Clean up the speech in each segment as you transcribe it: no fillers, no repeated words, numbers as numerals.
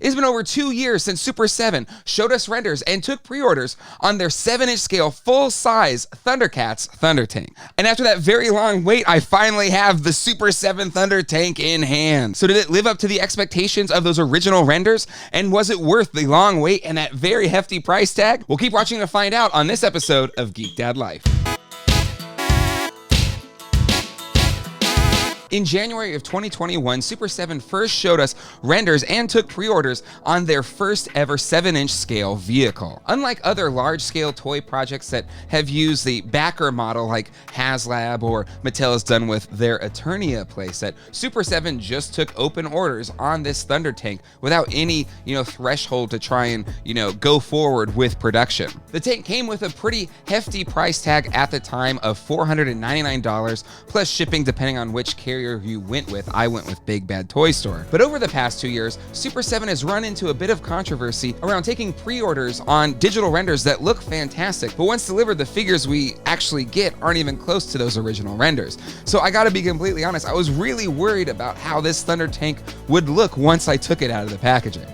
It's been over 2 years since Super 7 showed us renders and took pre-orders on their 7-inch scale full-size Thundercats Thundertank. And after that very long wait, I finally have the Super 7 Thundertank in hand. So did it live up to the expectations of those original renders? And was it worth the long wait and that very hefty price tag? We'll keep watching to find out on this episode of Geek Dad Life. In January of 2021, Super 7 first showed us renders and took pre-orders on their first ever 7-inch scale vehicle. Unlike other large-scale toy projects that have used the backer model like HasLab or Mattel has done with their Eternia playset, Super 7 just took open orders on this Thundertank without any, threshold to try and, go forward with production. The tank came with a pretty hefty price tag at the time of $499 plus shipping depending on which carrier you went with. I went with Big Bad Toy Store. But over the past 2 years, Super 7 has run into a bit of controversy around taking pre-orders on digital renders that look fantastic, but once delivered, the figures we actually get aren't even close to those original renders. So I gotta be completely honest, I was really worried about how this Thundertank would look once I took it out of the packaging.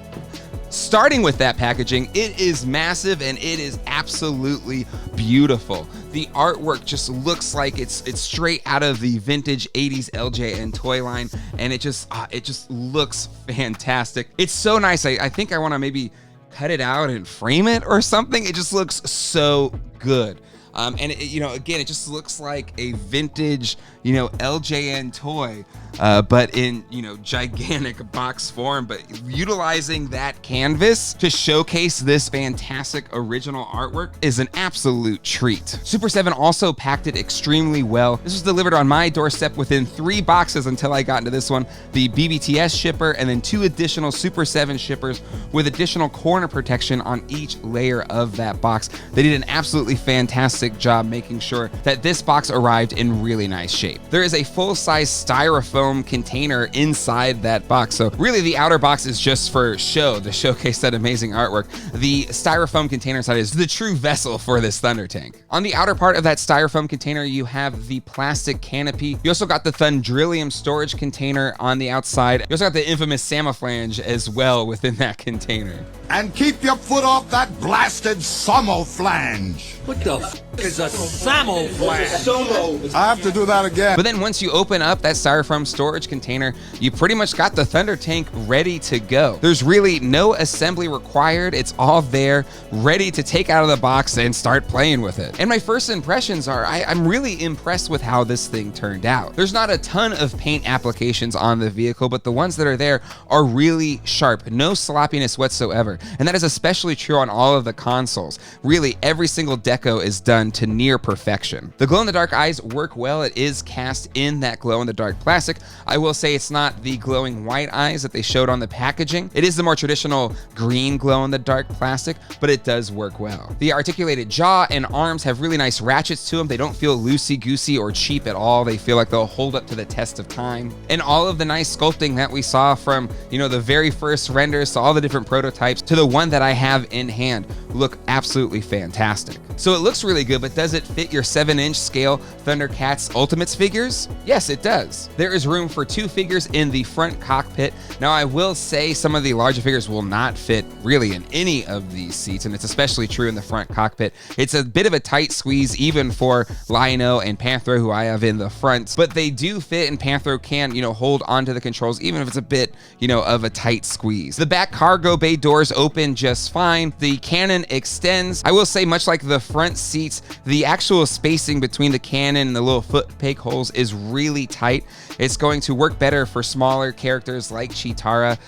Starting with that packaging, it is massive and it is absolutely beautiful. The artwork just looks like it's straight out of the vintage 80s LJN toy line, and it just looks fantastic. It's so nice. I think I want to maybe cut it out and frame it or something. It just looks so good. And again, it just looks like a vintage, LJN toy, but in, gigantic box form, but utilizing that canvas to showcase this fantastic original artwork is an absolute treat. Super 7 also packed it extremely well. This was delivered on my doorstep within 3 boxes until I got into this one, the BBTS shipper, and then 2 additional Super 7 shippers with additional corner protection on each layer of that box. They did an absolutely fantastic job making sure that this box arrived in really nice shape. There is a full-size styrofoam container inside that box, so really the outer box is just for show, to showcase that amazing artwork. The styrofoam container inside is the true vessel for this Thundertank. On the outer part of that styrofoam container, you have the plastic canopy. You also got the Thundrillium storage container on the outside. You also got the infamous Samoflange as well within that container. And keep your foot off that blasted Samoflange. What the f is a Samoflange? I have to do that again. But then once you open up that styrofoam storage container, you pretty much got the Thundertank ready to go. There's really no assembly required. It's all there, ready to take out of the box and start playing with it. And my first impressions are, I'm really impressed with how this thing turned out. There's not a ton of paint applications on the vehicle, but the ones that are there are really sharp, no sloppiness whatsoever. And that is especially true on all of the consoles. Really, every single deco is done to near perfection. The glow-in-the-dark eyes work well. It is cast in that glow-in-the-dark plastic. I will say it's not the glowing white eyes that they showed on the packaging. It is the more traditional green glow-in-the-dark plastic, but it does work well. The articulated jaw and arms have really nice ratchets to them. They don't feel loosey-goosey or cheap at all. They feel like they'll hold up to the test of time. And all of the nice sculpting that we saw from, the very first renders to all the different prototypes to the one that I have in hand look absolutely fantastic. So it looks really good, but does it fit your 7-inch scale Thundercats Ultimates figures? Yes, it does. There is room for 2 figures in the front cockpit. Now, I will say some of the larger figures will not fit really in any of these seats, and it's especially true in the front cockpit. It's a bit of a tight squeeze even for Lino and Panthro, who I have in the front, but they do fit, and Panthro can, hold onto the controls even if it's a bit, of a tight squeeze. The back cargo bay doors open just fine. The cannon extends. I will say, much like the front seats, the actual spacing between the cannon and the little foot peg holes is really tight. It's going to work better for smaller characters like Chitara.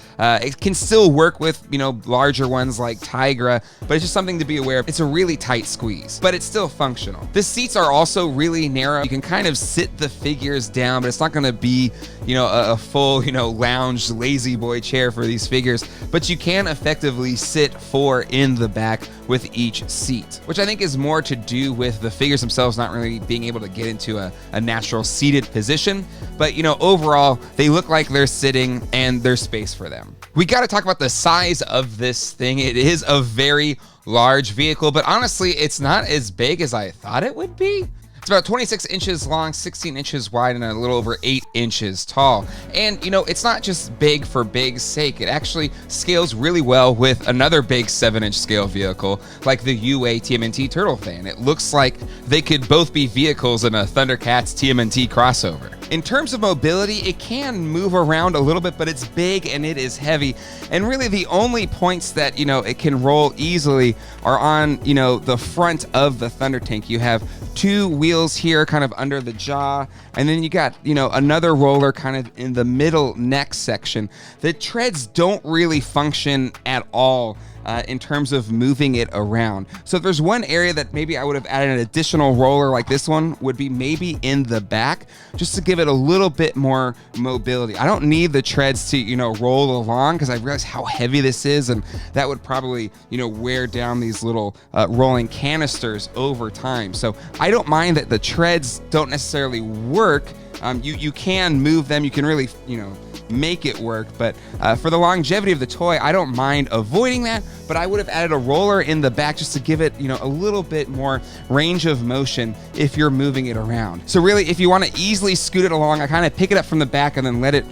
It can still work with, larger ones like Tigra, but it's just something to be aware of. It's a really tight squeeze, but it's still functional. The seats are also really narrow. You can kind of sit the figures down, but it's not going to be, a full, lounge lazy boy chair for these figures, but you can effectively sit 4 in the back with each seat, which I think is more to do with the figures themselves not really being able to get into a natural seated position. But, overall, they look like they're sitting and there's space for them. We got to talk about the size of this thing. It is a very large vehicle, but honestly, it's not as big as I thought it would be. It's about 26 inches long, 16 inches wide, and a little over 8 inches tall. And you know, it's not just big for big's sake. It actually scales really well with another big 7-inch scale vehicle like the UA TMNT Turtle Fan. It looks like they could both be vehicles in a Thundercats TMNT crossover. In terms of mobility, it can move around a little bit, but it's big and it is heavy. And really the only points that, you know, it can roll easily are on, you know, the front of the Thunder Tank. You have 2 wheels here kind of under the jaw, and then you got, you know, another roller kind of in the middle neck section. The treads don't really function at all in terms of moving it around. So if there's one area that maybe I would have added an additional roller like this one, would be maybe in the back, just to give it a little bit more mobility. I don't need the treads to, you know, roll along, because I realize how heavy this is, and that would probably, you know, wear down these little rolling canisters over time. So I don't mind that the treads don't necessarily work. You can move them, you can really, you know, make it work, but for the longevity of the toy, I don't mind avoiding that, but I would have added a roller in the back just to give it, you know, a little bit more range of motion if you're moving it around. So really, if you want to easily scoot it along, I kind of pick it up from the back and then let it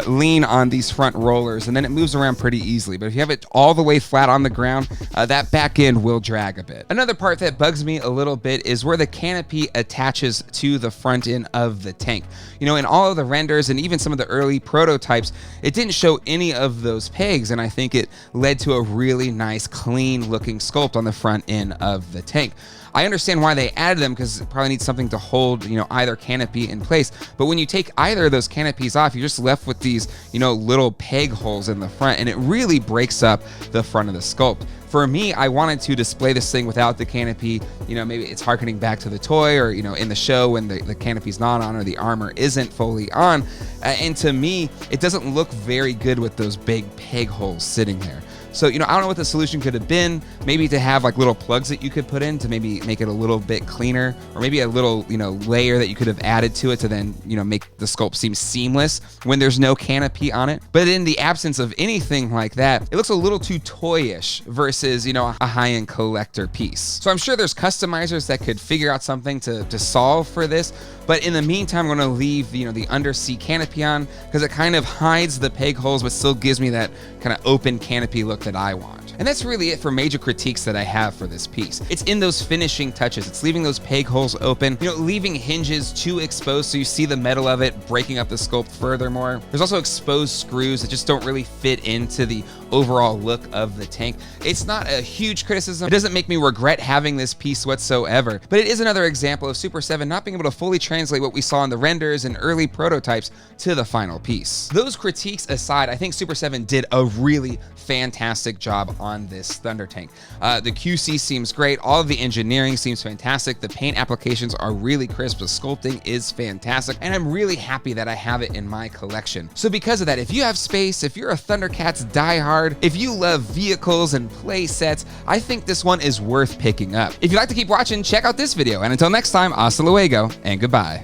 lean on these front rollers, and then it moves around pretty easily. But if you have it all the way flat on the ground, that back end will drag a bit. Another part that bugs me a little bit is where the canopy attaches to the front end of the tank. You know, in all of the renders and even some of the early prototypes, it didn't show any of those pegs, and I think it led to a really nice, clean looking sculpt on the front end of the tank. I understand why they added them, because it probably needs something to hold, you know, either canopy in place. But when you take either of those canopies off, you're just left with these, you know, little peg holes in the front, and it really breaks up the front of the sculpt. For me, I wanted to display this thing without the canopy. You know, maybe it's harkening back to the toy, or, you know, in the show when the canopy's not on or the armor isn't fully on. And to me, it doesn't look very good with those big peg holes sitting there. So, you know, I don't know what the solution could have been. Maybe to have like little plugs that you could put in to maybe make it a little bit cleaner, or maybe a little, you know, layer that you could have added to it to then, you know, make the sculpt seem seamless when there's no canopy on it. But in the absence of anything like that, it looks a little too toyish versus, you know, a high-end collector piece. So I'm sure there's customizers that could figure out something to solve for this. But in the meantime, I'm going to leave, you know, the undersea canopy on, because it kind of hides the peg holes, but still gives me that kind of open canopy look that I want. And that's really it for major critiques that I have for this piece. It's in those finishing touches. It's leaving those peg holes open, you know, leaving hinges too exposed so you see the metal of it, breaking up the sculpt furthermore. There's also exposed screws that just don't really fit into the overall look of the tank. It's not a huge criticism. It doesn't make me regret having this piece whatsoever, but it is another example of Super 7 not being able to fully translate what we saw in the renders and early prototypes to the final piece. Those critiques aside, I think Super 7 did a really fantastic job on this Thunder Tank. The QC seems great. All of the engineering seems fantastic. The paint applications are really crisp. The sculpting is fantastic, and I'm really happy that I have it in my collection. So because of that, if you have space, if you're a Thundercats diehard, if you love vehicles and play sets, I think this one is worth picking up. If you'd like to keep watching, check out this video. And until next time, hasta luego and goodbye.